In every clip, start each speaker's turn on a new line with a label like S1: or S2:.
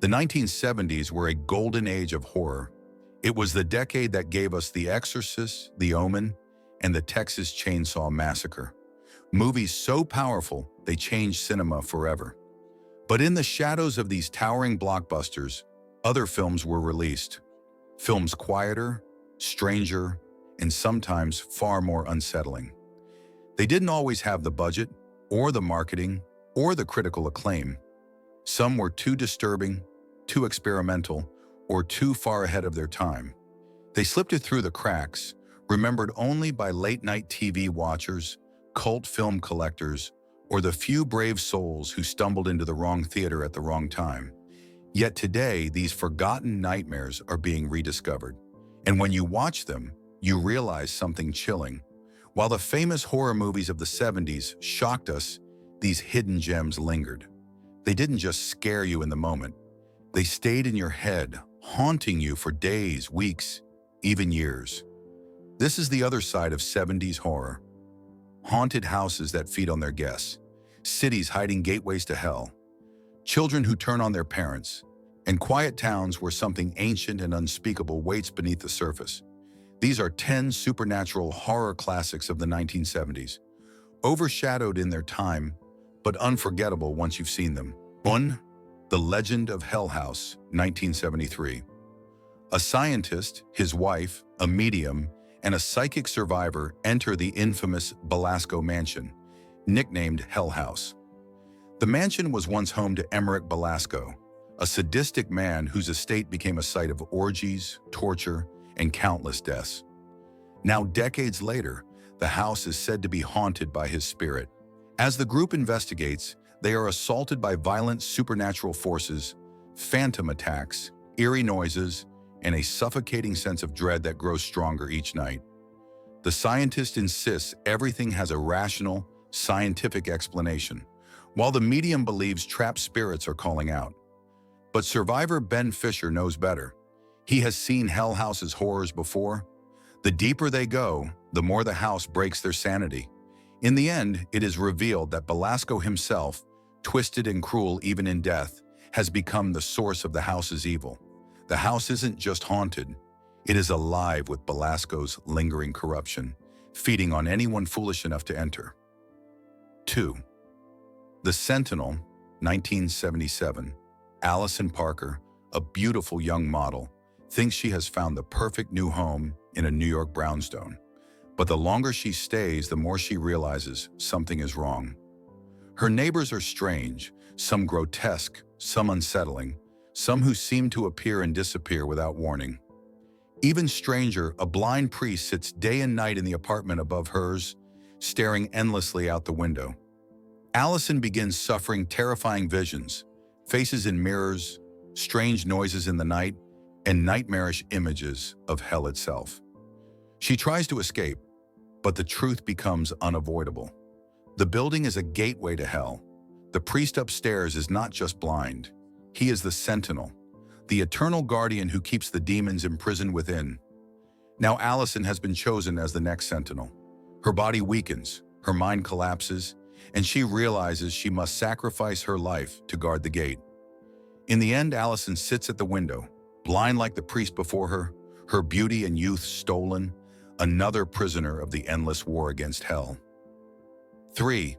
S1: The 1970s were a golden age of horror. It was the decade that gave us The Exorcist, The Omen, and the Texas Chain Saw Massacre. Movies so powerful, they changed cinema forever. But in the shadows of these towering blockbusters, other films were released. Films quieter, stranger, and sometimes far more unsettling. They didn't always have the budget, or the marketing, or the critical acclaim. Some were too disturbing, too experimental, or too far ahead of their time. They slipped it through the cracks, remembered only by late-night TV watchers, cult film collectors, or the few brave souls who stumbled into the wrong theater at the wrong time. Yet today, these forgotten nightmares are being rediscovered. And when you watch them, you realize something chilling. While the famous horror movies of the 70s shocked us, these hidden gems lingered. They didn't just scare you in the moment. They stayed in your head, haunting you for days, weeks, even years. This is the other side of 70s horror. Haunted houses that feed on their guests, cities hiding gateways to hell, children who turn on their parents, and quiet towns where something ancient and unspeakable waits beneath the surface. These are 10 supernatural horror classics of the 1970s, overshadowed in their time, but unforgettable once you've seen them. 1. The Legend of Hell House, 1973. A scientist, his wife, a medium, and a psychic survivor enter the infamous Belasco Mansion, nicknamed Hell House. The mansion was once home to Emmerich Belasco, a sadistic man whose estate became a site of orgies, torture, and countless deaths. Now, decades later, the house is said to be haunted by his spirit. As the group investigates, they are assaulted by violent supernatural forces, phantom attacks, eerie noises, and a suffocating sense of dread that grows stronger each night. The scientist insists everything has a rational, scientific explanation, while the medium believes trapped spirits are calling out. But survivor Ben Fisher knows better. He has seen Hell House's horrors before. The deeper they go, the more the house breaks their sanity. In the end, it is revealed that Belasco himself, twisted and cruel even in death, has become the source of the house's evil. The house isn't just haunted, it is alive with Belasco's lingering corruption, feeding on anyone foolish enough to enter. 2. The Sentinel, 1977. Allison Parker, a beautiful young model, thinks she has found the perfect new home in a New York brownstone. But the longer she stays, the more she realizes something is wrong. Her neighbors are strange, some grotesque, some unsettling, some who seem to appear and disappear without warning. Even stranger, a blind priest sits day and night in the apartment above hers, staring endlessly out the window. Allison begins suffering terrifying visions, faces in mirrors, strange noises in the night, and nightmarish images of hell itself. She tries to escape, but the truth becomes unavoidable. The building is a gateway to hell. The priest upstairs is not just blind. He is the sentinel, the eternal guardian who keeps the demons imprisoned within. Now Allison has been chosen as the next sentinel. Her body weakens, her mind collapses, and she realizes she must sacrifice her life to guard the gate. In the end, Allison sits at the window, blind like the priest before her, her beauty and youth stolen, another prisoner of the endless war against hell. 3.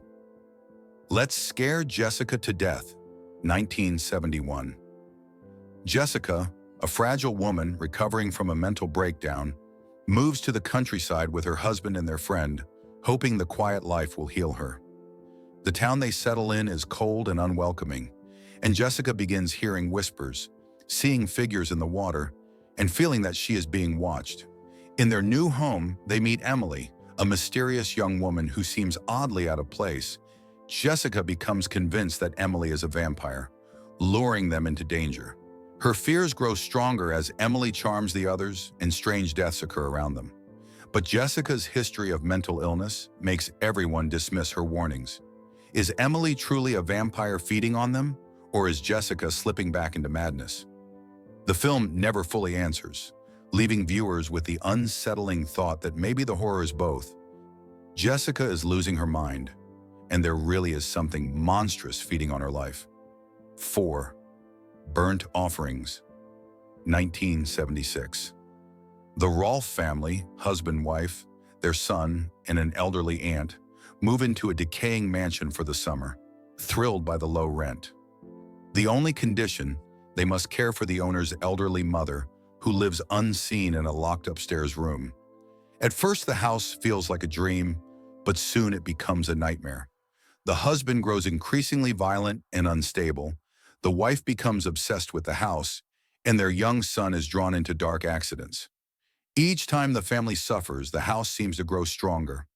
S1: Let's Scare Jessica to Death, 1971. Jessica, a fragile woman recovering from a mental breakdown, moves to the countryside with her husband and their friend, hoping the quiet life will heal her. The town they settle in is cold and unwelcoming, and Jessica begins hearing whispers, seeing figures in the water, and feeling that she is being watched. In their new home, they meet Emily, a mysterious young woman who seems oddly out of place. Jessica becomes convinced that Emily is a vampire, luring them into danger. Her fears grow stronger as Emily charms the others and strange deaths occur around them. But Jessica's history of mental illness makes everyone dismiss her warnings. Is Emily truly a vampire feeding on them, or is Jessica slipping back into madness? The film never fully answers, leaving viewers with the unsettling thought that maybe the horror is both. Jessica is losing her mind, and there really is something monstrous feeding on her life. 4. Burnt Offerings, 1976. The Rolfe family, husband, wife, their son, and an elderly aunt, move into a decaying mansion for the summer, thrilled by the low rent. The only condition, they must care for the owner's elderly mother, who lives unseen in a locked upstairs room. At first, the house feels like a dream, but soon it becomes a nightmare. The husband grows increasingly violent and unstable. The wife becomes obsessed with the house, and their young son is drawn into dark accidents. Each time the family suffers, the house seems to grow stronger.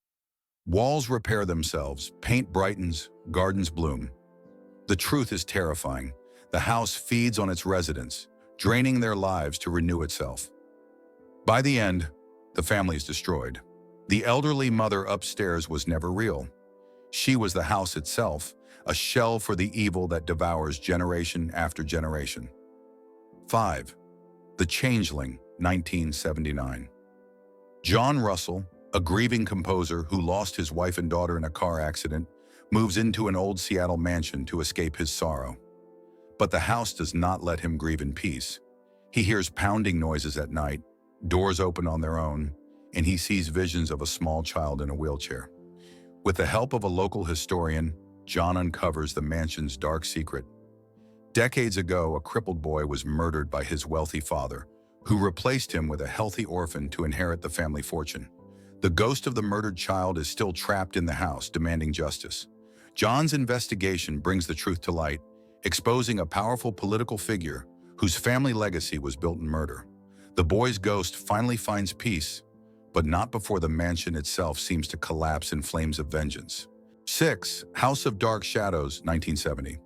S1: Walls repair themselves, paint brightens, gardens bloom. The truth is terrifying. The house feeds on its residents, draining their lives to renew itself. By the end, the family is destroyed. The elderly mother upstairs was never real. She was the house itself, a shell for the evil that devours generation after generation. 5. The Changeling, 1979. John Russell, a grieving composer who lost his wife and daughter in a car accident, moves into an old Seattle mansion to escape his sorrow. But the house does not let him grieve in peace. He hears pounding noises at night, doors open on their own, and he sees visions of a small child in a wheelchair. With the help of a local historian, John uncovers the mansion's dark secret. Decades ago, a crippled boy was murdered by his wealthy father, who replaced him with a healthy orphan to inherit the family fortune. The ghost of the murdered child is still trapped in the house, demanding justice. John's investigation brings the truth to light, exposing a powerful political figure whose family legacy was built in murder. The boy's ghost finally finds peace, but not before the mansion itself seems to collapse in flames of vengeance. 6. House of Dark Shadows, 1970.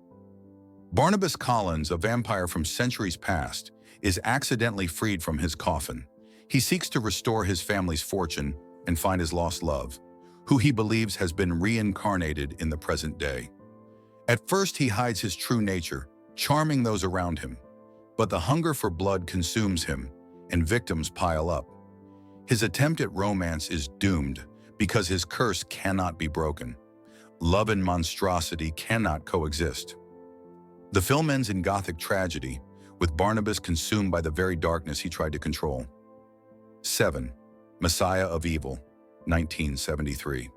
S1: Barnabas Collins, a vampire from centuries past, is accidentally freed from his coffin. He seeks to restore his family's fortune and find his lost love, who he believes has been reincarnated in the present day. At first, he hides his true nature, charming those around him. But the hunger for blood consumes him, and victims pile up. His attempt at romance is doomed because his curse cannot be broken. Love and monstrosity cannot coexist. The film ends in gothic tragedy, with Barnabas consumed by the very darkness he tried to control. 7. Messiah of Evil, 1973.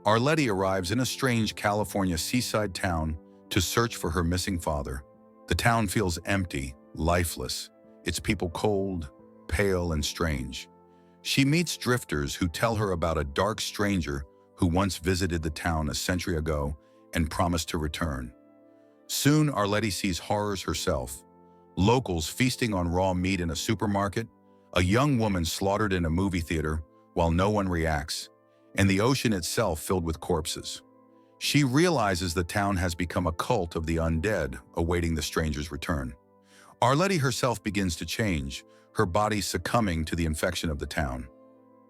S1: Arletty arrives in a strange California seaside town to search for her missing father. The town feels empty, lifeless, its people cold, pale, and strange. She meets drifters who tell her about a dark stranger who once visited the town a century ago and promised to return. Soon, Arletty sees horrors herself. Locals feasting on raw meat in a supermarket, a young woman slaughtered in a movie theater while no one reacts, and the ocean itself filled with corpses. She realizes the town has become a cult of the undead, awaiting the stranger's return. Arletty herself begins to change, her body succumbing to the infection of the town.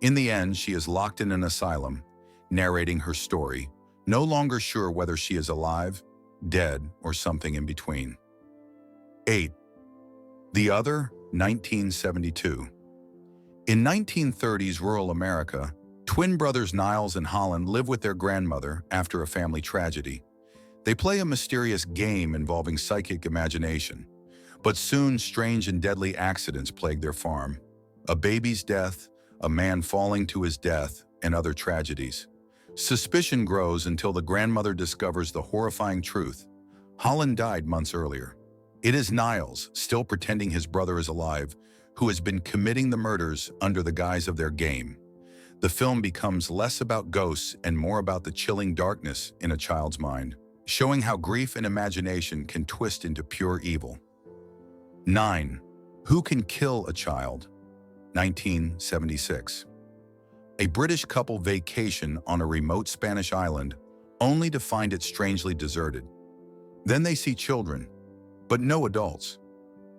S1: In the end, she is locked in an asylum, narrating her story, no longer sure whether she is alive, dead, or something in between. 8. The Other, 1972. In 1930s rural America, twin brothers Niles and Holland live with their grandmother after a family tragedy. They play a mysterious game involving psychic imagination. But soon, strange and deadly accidents plague their farm. A baby's death, a man falling to his death, and other tragedies. Suspicion grows until the grandmother discovers the horrifying truth. Holland died months earlier. It is Niles, still pretending his brother is alive, who has been committing the murders under the guise of their game. The film becomes less about ghosts and more about the chilling darkness in a child's mind, showing how grief and imagination can twist into pure evil. 9. Who Can Kill a Child? 1976. A British couple vacation on a remote Spanish island, only to find it strangely deserted. Then they see children, but no adults.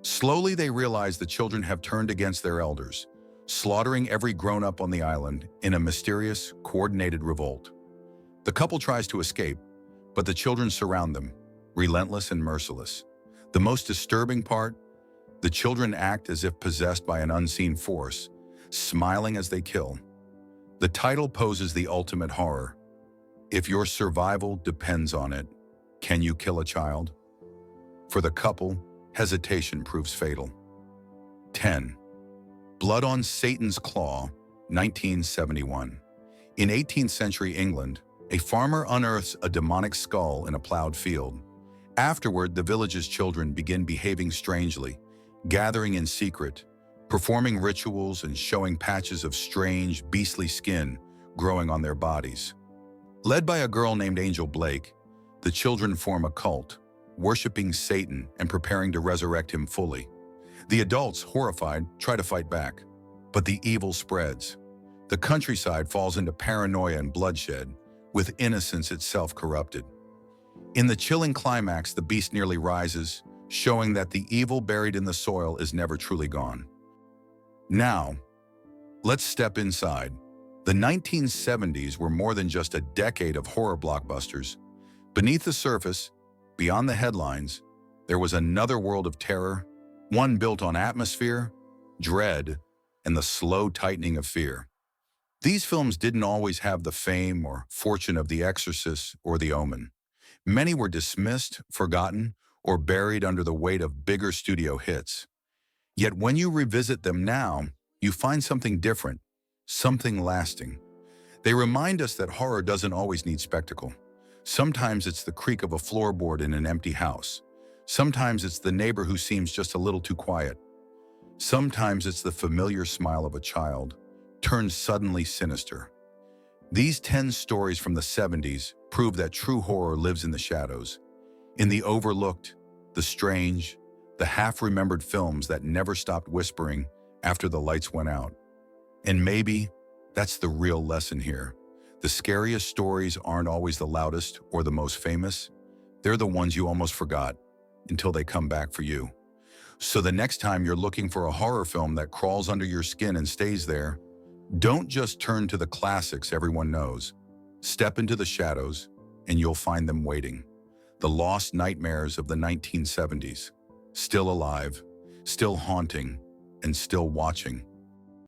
S1: Slowly they realize the children have turned against their elders, slaughtering every grown-up on the island in a mysterious, coordinated revolt. The couple tries to escape, but the children surround them, relentless and merciless. The most disturbing part? The children act as if possessed by an unseen force, smiling as they kill. The title poses the ultimate horror. If your survival depends on it, can you kill a child? For the couple, hesitation proves fatal. 10. Blood on Satan's Claw, 1971. In 18th century England, a farmer unearths a demonic skull in a plowed field. Afterward, the village's children begin behaving strangely, gathering in secret, performing rituals and showing patches of strange, beastly skin growing on their bodies. Led by a girl named Angel Blake, the children form a cult, worshiping Satan and preparing to resurrect him fully. The adults, horrified, try to fight back, but the evil spreads. The countryside falls into paranoia and bloodshed, with innocence itself corrupted. In the chilling climax, the beast nearly rises, showing that the evil buried in the soil is never truly gone. Now, let's step inside. The 1970s were more than just a decade of horror blockbusters. Beneath the surface, beyond the headlines, there was another world of terror, one built on atmosphere, dread, and the slow tightening of fear. These films didn't always have the fame or fortune of The Exorcist or The Omen. Many were dismissed, forgotten, or buried under the weight of bigger studio hits. Yet when you revisit them now, you find something different, something lasting. They remind us that horror doesn't always need spectacle. Sometimes it's the creak of a floorboard in an empty house. Sometimes it's the neighbor who seems just a little too quiet. Sometimes it's the familiar smile of a child, turned suddenly sinister. These 10 stories from the 70s prove that true horror lives in the shadows, in the overlooked, the strange, the half-remembered films that never stopped whispering after the lights went out. And maybe that's the real lesson here. The scariest stories aren't always the loudest or the most famous. They're the ones you almost forgot until they come back for you. So the next time you're looking for a horror film that crawls under your skin and stays there, don't just turn to the classics everyone knows. Step into the shadows and you'll find them waiting. The lost nightmares of the 1970s, still alive, still haunting, and still watching.